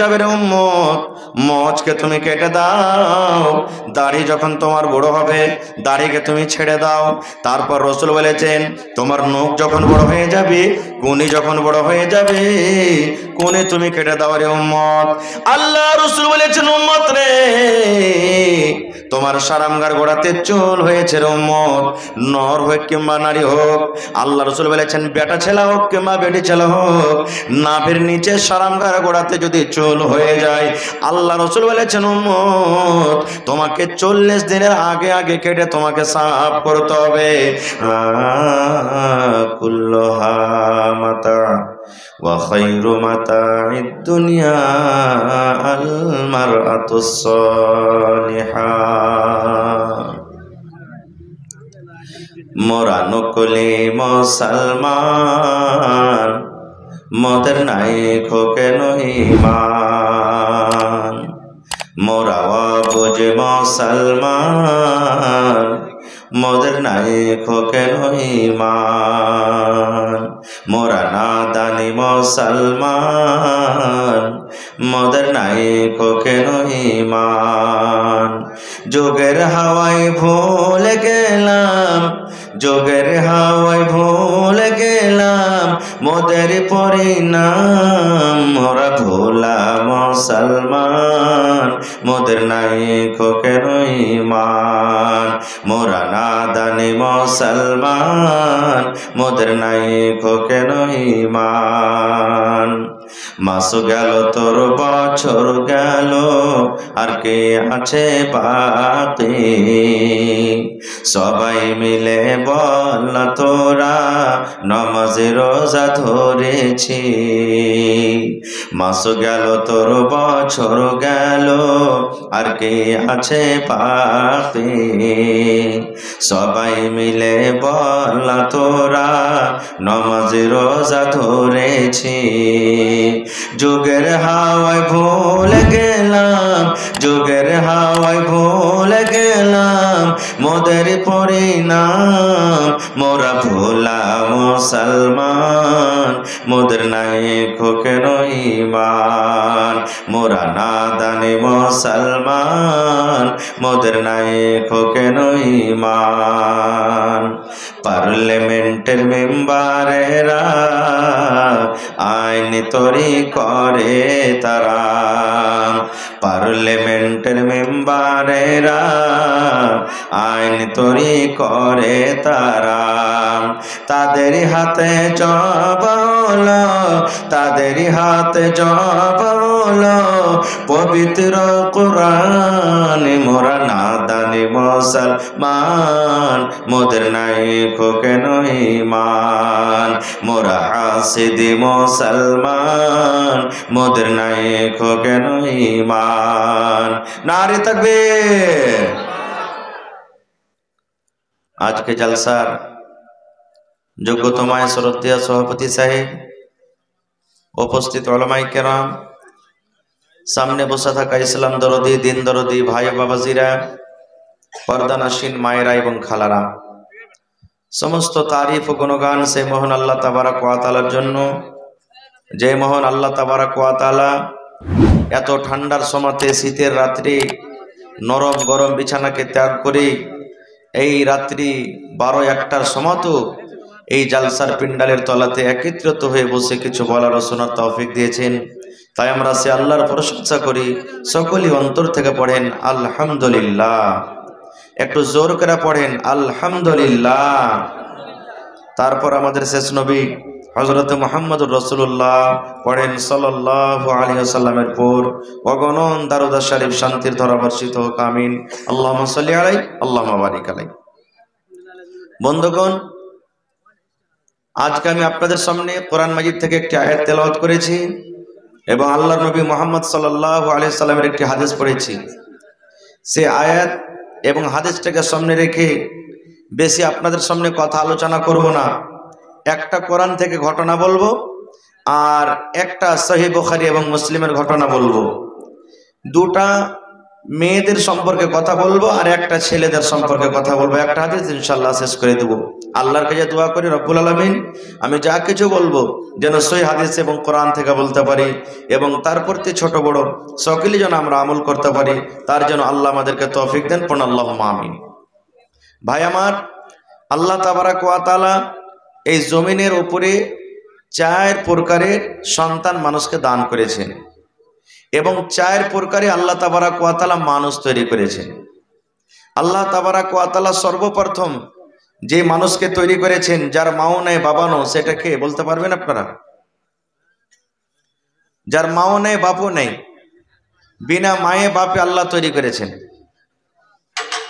যাবে রে উম্মত, মচকে তুমি কেটে দাও। দাড়ি যখন তোমার বড় হবে, দাড়িকে তুমি ছেড়ে দাও। তারপর রাসূল বলেছেন, তোমার নখ যখন বড় হয়ে যাবে, কোনি যখন বড় হয়ে যাবে, কোনি তুমি কেটে দাও রে উম্মত। আল্লাহ রাসূল বলেছেন, উম্মত রে, তোমার সারামগার গোড়াতে চুল হয়েছে রে উম্মত, নর হোক কিংবা নারী হোক। আল্লাহ রাসূল বলেছেন, বেটা ছেলে হোক কিংবা বেটি ছেলে হোক, নাভির নিচে সারামগার গোড়াতে যদি চুল হয়ে যায়, আল্লাহ রাসূল বলেছেন, উম্মত তোমাকে 40 দিনের আগে আগে কেটে তোমাকে সাফ করতে হবে। কুল্লুহা মাতা ওয়া খায়রু মাতা'id দুনিয়া আল মারআতুস সালিহা। মোরা নকলি মুসলমান, মোদের নাই কেন ঈমান। মোরা বুঝ মুসলমান, মোদের নাই কেন ঈমান। মোরা নাদানি মুসলমান, মোদের নাই কেন ঈমান। যোগের হাওয়ায় ভুলে গেলাম, যোগের হাওয়ায় ভুলে গেলাম মোদের পরিণাম। মোরা ভোলা মুসলমান, মোদের নাই কেন ঈমান। মোরা নাদানি মুসলমান, মোদের নাই কেন ঈমান। মাস গেল তোর বছর গেল, আর কে আছে বাকি? সবাই মিলে বল না তোরা নামাজ রোজা ধরেছি। মাস গেল তোর বছর গেল, আর কে আছে বাকি? সবাই মিলে বল না তোরা নামাজ রোজা ধরেছি। যুগের হাওয়ায় ভুলে গেলাম, যুগের হাওয়ায় ভুলে গেলাম মোদের পরিণাম। মোরা ভোলা মুসলমান, মোদের নাই কেন ঈমান। মোরা নাদানি মুসলমান, মোদের নাই কেন ঈমান। পার্লামেন্টের মেম্বারেরা আইন তৈরি করে তারা, পার্লামেন্টের মেম্বারেরা আইন তৈরি করে তারা। তাদের হাতে জবাল, তাদের হাতে জবাল পবিত্র কোরআন। মোরা নাদানি মুসলমান, মোদের নাই কেন ঈমান। মোরা হাসিদি মুসলমান, মোদের নাই কেন ঈমান। নারে তাকবীর। আজকে জলসার যোগ্যতমায় শ্রদ্ধেয় সভাপতি সাহেব, উপস্থিত উলামায়ে কেরাম, সামনে বসে থাকা ইসলাম দরদি, দিন দরদি ভাই বাবাজিরা, পর্দানাসীন মায়েরা এবং খালারা, সমস্ত তারিফ ও গুণগান সেই মহান আল্লাহ তাবারাক ওয়া তাআলার জন্য, যে মহান আল্লাহ তাবারাক ওয়া তাআলা এত ঠান্ডার সময়তে, শীতের রাত্রি নরম গরম বিছানাকে ত্যাগ করে এই রাত্রি 12-1টার সময়তো এই জালসার পিন্ডালের তলাতে একত্রিত হয়ে বসে কিছু বলার ও শোনার তৌফিক দিয়েছেন। তাই আমরা সে আল্লাহর প্রশংসা করি। সকলেই অন্তর থেকে পড়েন আলহামদুলিল্লাহ। একটু জোর করে পড়েন আলহামদুলিল্লাহ। তারপর আমাদের শেষ নবী হযরত মুহাম্মদুর রাসূলুল্লাহ পড়েন সাল্লাল্লাহু আলাইহি ওয়াসাল্লামের পর অগণন দারুদ শরীফ শান্তির ধারা বর্ষিত হোক, আমিন। আল্লাহুম্মা সাল্লি আলাইহি আল্লাহুম্মা বারিক আলাইহি। বন্ধুগণ, আজকে আমি আপনাদের সামনে কোরআন মাজিদ থেকে একটি আয়াত তেলাওয়াত করেছি এবং আল্লাহর নবী মুহাম্মদ সাল্লাল্লাহু আলাইহি সাল্লামের একটি হাদিস পড়েছি। সে আয়াত এবং হাদিসটাকে সামনে রেখে বেশি আপনাদের সামনে কথা আলোচনা করব না। একটা কোরআন থেকে ঘটনা বলবো আর একটা সহিহ বুখারী এবং মুসলিমের ঘটনা বলবো। দুটা মেয়েদের সম্পর্কে কথা বলবো আর একটা ছেলেদের সম্পর্কে কথা বলবো। একটা হাদিস ইনশাআল্লাহ শেষ করে দেব। আল্লাহর কাছে দোয়া করি রব্বুল আলামিন আমি যা কিছু বলবো যেন সহিহ হাদিস এবং কোরআন থেকে বলতে পারি, এবং তার প্রতি ছোট বড় সকলেই যেন আমরা আমল করতে পারি, তার জন্য আল্লাহ আমাদেরকে তৌফিক দেন। পড়ুন আল্লাহুম্মা আমিন। ভাই আমার, আল্লাহ তাবারাক ওয়া তাআলা এই জমিনের উপরে 4 প্রকারের সন্তান মানুষকে দান করেছেন, এবং 4 প্রকারে আল্লাহ তাবারাক ওয়া তাআলা মানুষ তৈরি করেছেন। আল্লাহ তাবারাক ওয়া তাআলা সর্বপ্রথম যে মানুষকে তৈরি করেছেন, যার মাও নেই বাবা নেই, সেটাকে বলতে পারবেন আপনারা? যার মাও নেই বাপও নেই, বিনা মায়ে বাপে আল্লাহ তৈরি করেছেন,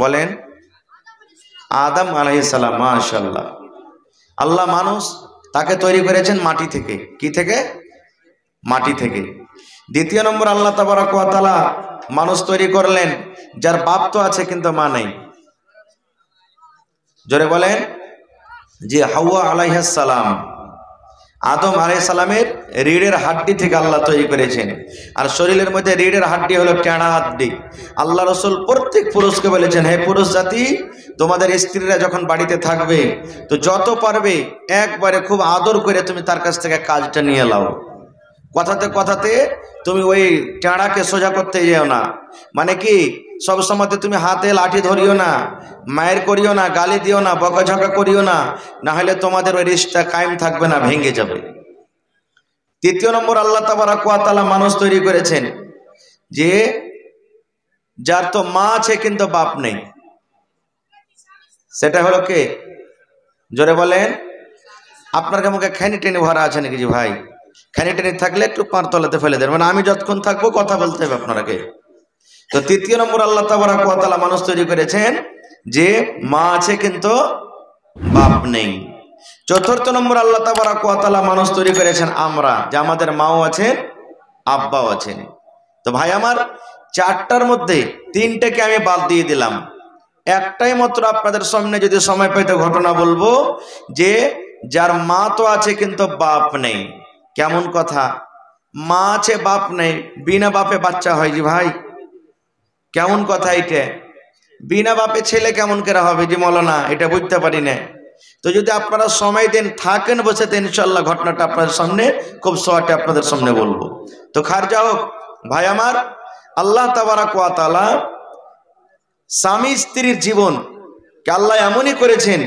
বলেন? আদম আলাইহিস সালাম। মাশাআল্লাহ। আল্লাহ মানুষ তাকে তৈরি করেছেন মাটি থেকে। কি থেকে? মাটি থেকে। দ্বিতীয় নম্বর আল্লাহ তাবারাক ওয়া তাআলা মানুষ তৈরি করলেন যার বাপ তো আছে কিন্তু মা নেই। জোরে বলেন। যে হাওয়া আলাইহিস সালাম, আদম আলাইহিস সালামের রিড়ের হাড্ডি থেকে আল্লাহ তৈরি করেছেন। আর শরীরের মধ্যে রিড়ের হাড্ডি হলো টেড়া হাড্ডি। আল্লাহ রাসূল প্রত্যেক পুরুষকে বলেছেন, হে পুরুষ জাতি, তোমাদের স্ত্রীরা যখন বাড়িতে থাকবে তো যত পারবে একবারে খুব আদর করে তুমি তার কাছ থেকে কাজটা নিয়ে নাও। কথাতে কথাতে তুমি ওই টেড়াকে সোজা করতে যেও না। মানে কি, সব সময়তে তুমি হাতে লাঠি ধরিও না, মায়ের করিও না, গালি দিও না, বকাঝকা করিও না, না হলে তোমাদের ওই রিশতা কায়েম থাকবে না, ভেঙে যাবে। তৃতীয় নম্বর আল্লাহ তাবারাক ওয়া তাআলা মানুষ তৈরি করেছেন যে যার তো মা আছে কিন্তু বাপ নেই। সেটা হলো কে? জোরে বলেন। আপনার মুখে খেনি টেনে ভরা আছে নাকি? জি ভাই, খেনি টেনে থাকলে একটু পাঁর তলাতে ফেলে দেন, মানে আমি যতক্ষণ থাকবো কথা বলতে হবে আপনারাকে। তো তৃতীয় নম্বর আল্লাহ তাবারাক ওয়া তাআলা মানুষ তৈরি করেছেন যে মা আছে কিন্তু বাপ নেই। চতুর্থ নম্বর আল্লাহ তাবারাক ওয়া তাআলা মানুষ তৈরি করেছেন আমরা, যে আমাদের মাও আছেন আব্বাও আছেন। তো ভাই আমার, 4টার মধ্যে 3টাকে আমি বাদ দিয়ে দিলাম। একটাই মাত্র আপনাদের সামনে যদি সময় পাইতে ঘটনা বলবো, যে যার মা তো আছে কিন্তু বাপ নেই। কেমন কথা? মা আছে বাপ নেই, বিনা বাপে বাচ্চা হয়। জি ভাই, কেমন কথা এটা? বিনা বাপে ছেলে কেমন করে হবে? জি মৌলানা, এটা বুঝতে পারি না। তো যদি আপনারা সময় দেন, থাকেন বসেতে, ইনশাআল্লাহ ঘটনাটা আপনাদের সামনে খুব শর্টে আপনাদের সামনে বলবো। তো খারজা হোক ভাই আমার, আল্লাহ তাবারাক ওয়া তাআলা স্বামী স্ত্রীর জীবন কে আল্লাহ এমনই করেছেন,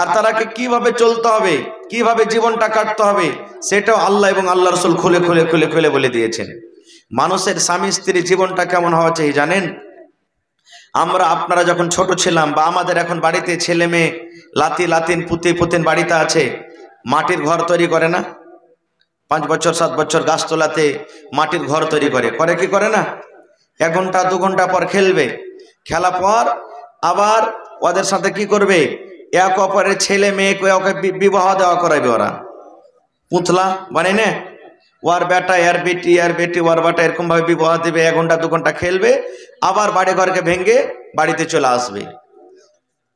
আর তারাকে কিভাবে চলতে হবে, কিভাবে জীবনটা কাটতে হবে, সেটাও আল্লাহ এবং আল্লাহ রাসূল খুলে খুলে খুলে খুলে বলে দিয়েছেন। মানুষের স্বামী স্ত্রীর জীবনটা কেমন হওয়া চাই জানেন? আমরা আপনারা যখন ছোট ছিলাম, বা আমাদের এখন বাড়িতে ছেলে মেয়ে লাতিন পুতিন বাড়িতে আছে, মাটির ঘর তৈরি করে না? 5 বছর 7 বছর গাছতলাতে মাটির ঘর তৈরি করে কি করে না? 1 ঘন্টা 2 ঘন্টা পর খেলবে, খেলা পর আবার ওদের সাথে কি করবে? এক অপরের ছেলে মেয়েকে ওকে বিবাহ দেওয়া করাবে। ওরা পুতলা বানায় না, ওর বেটা এর বেটি ওর বেটা, এরকম ভাবে বিবাহ দেবে। 1 ঘন্টা 2 ঘন্টা খেলবে, আবার বাড়ি ঘরকে ভেঙে বাড়িতে চলে আসবে।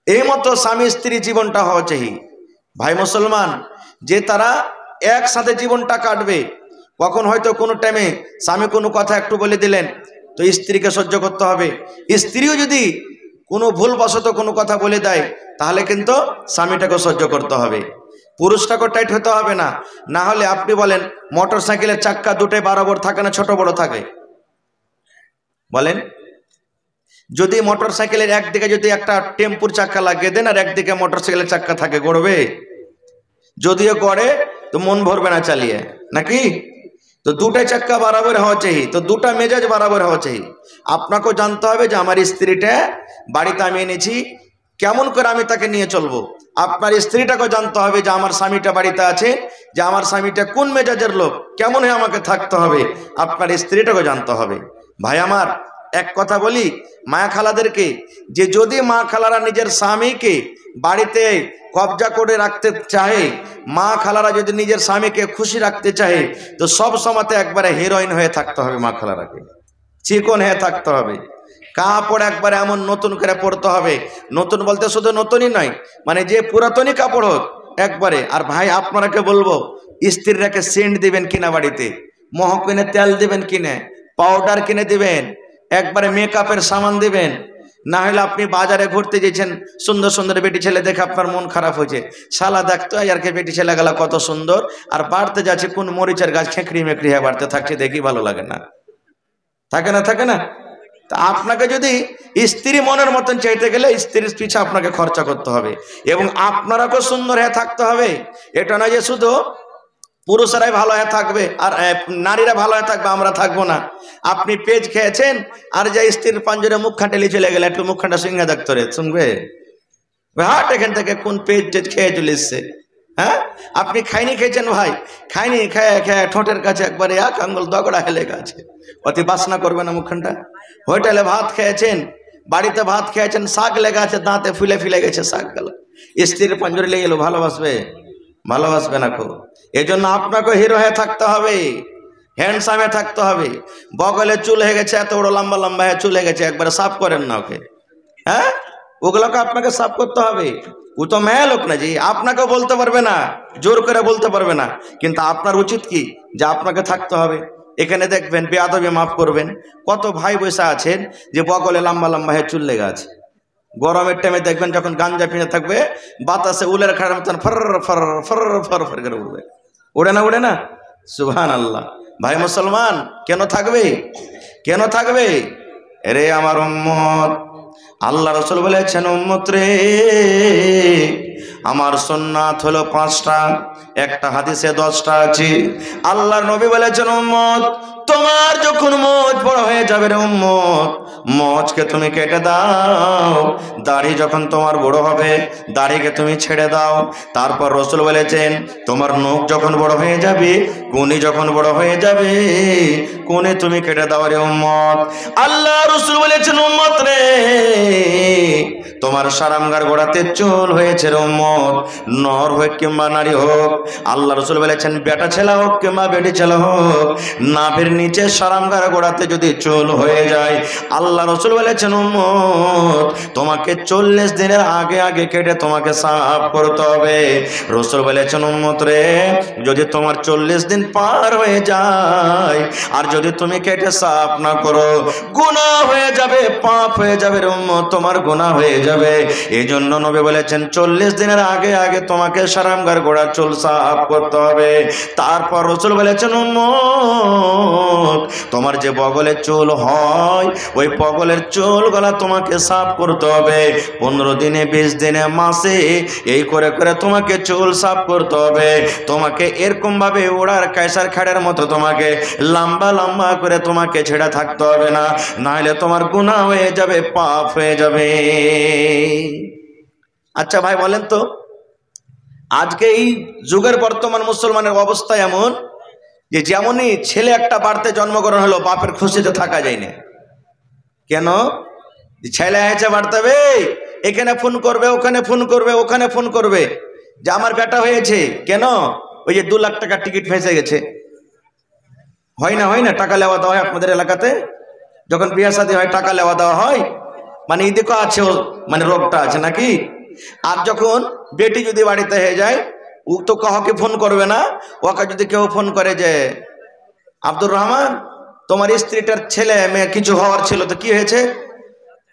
এই মতো স্বামী স্ত্রী জীবনটা হওয়া চাই ভাই মুসলমান, যে তারা একসাথে জীবনটা কাটবে। কখন হয়তো কোনো টাইমে স্বামী কোনো কথা একটু বলে দিলেন, তো স্ত্রীকে সহ্য করতে হবে। স্ত্রীও যদি কোনো ভুলবশত কোনো কথা বলে দেয়, তাহলে কিন্তু স্বামীটাকে সহ্য করতে হবে। পুরুষটাকে টাইট হতে হবে না। না হলে আপনি বলেন, মোটর সাইকেলের চাক্কা দুটোই বরাবর থাকে না ছোট বড় থাকে? বলেন। যদি মোটর সাইকেলের একদিকে যদি একটা টেম্পুর চাক্কা লাগিয়ে দেন, আর একদিকে মোটর সাইকেলের চাক্কা থাকে, গড়বে? যদিও গড়ে তো মন ভরবে না চালিয়ে, নাকি? তো দুটাই চাক্কা বরাবর হওয়া চাই, তো দুটা মেজাজ বরাবর হওয়া চাই। আপনাকেও জানতে হবে যে আমার স্ত্রীটা বাড়িতে আমি এনেছি, কেমন করে আমি তাকে নিয়ে চলবো। আপনার স্ত্রীটাকেও জানতে হবে যে আমার স্বামীটা বাড়িতে আছে, যে আমার স্বামীটা কোন মেজাজের লোক, কেমন হয়ে আমাকে থাকতে হবে, আপনার স্ত্রীটাকেও জানতে হবে। ভাই আমার, এক কথা বলি মা খালাদেরকে, যে যদি মা খালারা নিজের স্বামীকে বাড়িতে কবজা করে রাখতে চাহে, মা খালারা যদি নিজের স্বামীকে খুশি রাখতে চাহে, তো সব সময়তে একবারে হিরোইন হয়ে থাকতে হবে। মা খালারাকে চিকন হয়ে থাকতে হবে, কাপড় একবারে এমন নতুন করে পরতে হবে। নতুন বলতে শুধু নতুনই নয়, মানে যে পুরাতনই কাপড় হোক একবারে। আর ভাই আপনারাকে বলবো, স্ত্রীরাকে সেন্ট দিবেন কিনা, বাড়িতে মহক কিনে তেল দিবেন কিনে, পাউডার কিনে দিবেন, একবারে মেকআপের সামান দিবেন, না হলে আপনি বাজারে ঘুরতে গেছেন, সুন্দর সুন্দর বেটি ছেলে দেখে আপনার মন খারাপ হয়েছে, শালা দেখতো আর কে বেটি ছেলে গেলা কত সুন্দর, আর বাড়তে যাচ্ছে কোন মরিচের গাছ খেঁকড়ি মেকড়ি হয়ে বাড়তে থাকছে, দেখি ভালো লাগে না? থাকে না? থাকে না? তা আপনাকে যদি স্ত্রী মনের মতন চাইতে গেলে স্ত্রীর পিছে আপনাকে খরচা করতে হবে, এবং আপনারাকেও সুন্দর হয়ে থাকতে হবে। এটা না যে শুধু পুরুষরাই ভালো হয়ে থাকবে আর নারীরা ভালো হয়ে থাকবে, আমরা থাকবো না। আপনি পেজ খেয়েছেন আর যে স্ত্রীর পাঞ্জরে মুখ খাটেলি চলে গেলে, একটু মুখখানটা সিংহা দেখতে রে শুনবে, হাট এখান থেকে কোন পেজ টেজ খেয়ে চলে এসছে। হ্যাঁ, আপনি খাইনি খেয়েছেন ভাই, খাইনি খেয়ে খেয়ে ঠোঁটের কাছে একবারে এক আঙ্গুল দগড়া হেলে গেছে, অতি বাসনা করবে না মুখখানটা। হোটেলে ভাত খেয়েছেন, বাড়িতে ভাত খেয়েছেন, শাক লেগে আছে, দাঁতে ফুলে ফুলে গেছে শাক গেল, স্ত্রীর পাঞ্জরে লেগে গেল, ভালোবাসবে? ভালোবাসবে না খুব। এই জন্য আপনাকে হিরো হয়ে থাকতে হবে, হ্যান্ডসামে থাকতে হবে। বগলে চুল হয়ে গেছে, এত বড় লম্বা লম্বা হয়ে চুল হয়ে গেছে, একবারে সাফ করেন না ওকে। হ্যাঁ, ওগুলোকে আপনাকে সাফ করতে হবে। ও তো মেয়ে লোক না জি, আপনাকেও বলতে পারবে না, জোর করে বলতে পারবে না, কিন্তু আপনার উচিত কি যে আপনাকে থাকতে হবে। এখানে দেখবেন বেয়াদবি মাফ করবেন, কত ভাই বসে আছেন যে বগলে লম্বা লম্বা হয়ে চুল লেগে আছে। গরমের টাইমে দেখবেন যখন গাঞ্জা পিনে থাকবে, বাতাসে উলের খাড়ার মতন for for for for for করে উড়বে। উড়ে না? উড়ে না? সুবহানাল্লাহ। ভাই মুসলমান, কেন থাকবে? কেন থাকবে? এরে আমার উম্মত, আল্লাহ রাসূল বলেছেন, উম্মত রে, আমার সুন্নাত হলো 5টা, একটা হাদিসে 10টা আছে। আল্লাহর নবী বলেছেন, উম্মত, তোমার যখন মোচ বড় হয়ে যাবে রে উম্মত, মোচকে তুমি কেটে দাও। দাড়ি যখন তোমার বড় হবে, দাড়িকে তুমি ছেড়ে দাও। তারপর রাসূল বলেছেন, তোমার নখ যখন বড় হয়ে যাবে, কোনি যখন বড় হয়ে যাবে, কোনি তুমি কেটে দাও রে উম্মত। আল্লাহ রাসূল বলেছেন, উম্মত রে, তোমার সারামগার গোড়াতে চুল হয়েছে রে উম্মত, নর হোক কিংবা নারী হোক। আল্লাহ রাসূল বলেছেন, বেটা ছেলে হোক কিংবা বেটি ছেলে হোক, নাভির নিচে সারামগার গোড়াতে যদি চুল হয়ে যায়, আল্লাহ রাসূল বলেছেন, উম্মত, তোমাকে 40 দিনের আগে আগে কেটে তোমাকে সাফ করতে হবে। রাসূল বলেছেন, উম্মত রে, যদি তোমার 40 দিন পার হয়ে যায় আর যদি তুমি কেটে সাফ না করো, গুনাহ হয়ে যাবে, পাপ হয়ে যাবে রে উম্মত, তোমার গুনাহ হয়ে যাবে। এই জন্য নবী বলেছেন, 40 দিনের আগে আগে তোমাকে সারামগার গোড়া চুল সাফ করতে হবে। তারপর রাসূল বলেছেন, উম্মত, তোমার যে বগলের চুল হয়, ওই বগলের চুল গলা তোমাকে সাফ করতে হবে। 15 দিনে, 20 দিনে, মাসে, এই করে করে তোমাকে চুল সাফ করতে হবে। তোমাকে এরকম ভাবে ওড়ার কায়সার খাড়ের মতো তোমাকে লম্বা লম্বা করে তোমাকে ছেড়ে থাকতে হবে না, নাহলে তোমার গুনাহ হয়ে যাবে, পাপ হয়ে যাবে। আচ্ছা ভাই বলেন তো, আজকে এই যুগের বর্তমান মুসলমানের অবস্থা এমন যে যেমনই ছেলে একটা বাড়িতে জন্মগ্রহণ হলো, বাপের খুশিতে থাকা যায় না। কেন? ছেলে হয়েছে বাড়তে, এখানে ফোন করবে, ওখানে ফোন করবে, ওখানে ফোন করবে যে আমার বেটা হয়েছে। কেন? ওই যে 2 লাখ টাকার টিকিট ফেঁসে গেছে। হয় না? হয় না? টাকা লেওয়া দেওয়া হয় আপনাদের এলাকাতে, যখন বিয়ে শাদী হয় টাকা লেওয়া দেওয়া হয়, মানে এদিকেও আছে, মানে রোগটা আছে নাকি? আর যখন বেটি যদি বাড়িতে হয়ে যায়, ও তো কাউকে ফোন করবে না, ওকে যদি কেউ ফোন করে যে আব্দুর রহমান, তোমার স্ত্রীটার ছেলে মেয়ে কিছু হওয়ার ছিল, তো কি হয়েছে?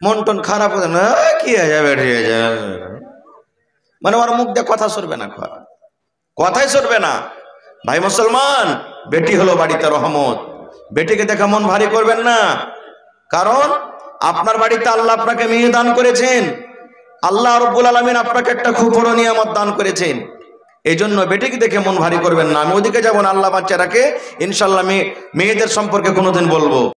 মন টন খারাপ হয়ে না, কি হয়ে যাবে, মানে ওর মুখ দিয়ে কথা সরবে না, কথাই সরবে না। ভাই মুসলমান, বেটি হলো বাড়িতে রহমত, বেটিকে দেখে মন ভারী করবেন না, কারণ আপনার বাড়িতে আল্লাহ আপনাকে মেয়ে দান করেছেন, আল্লাহ রাব্বুল আলামিন আপনাকে একটা খুব বড় নিয়ামত দান করেছেন। এই জন্য বেটিকে দেখে মন ভারী করবেন না। আমি ওদিকে যাবো না, আল্লাহ বাচ্চারাকে ইনশাল্লাহ মেয়েদের সম্পর্কে কোনোদিন বলবো।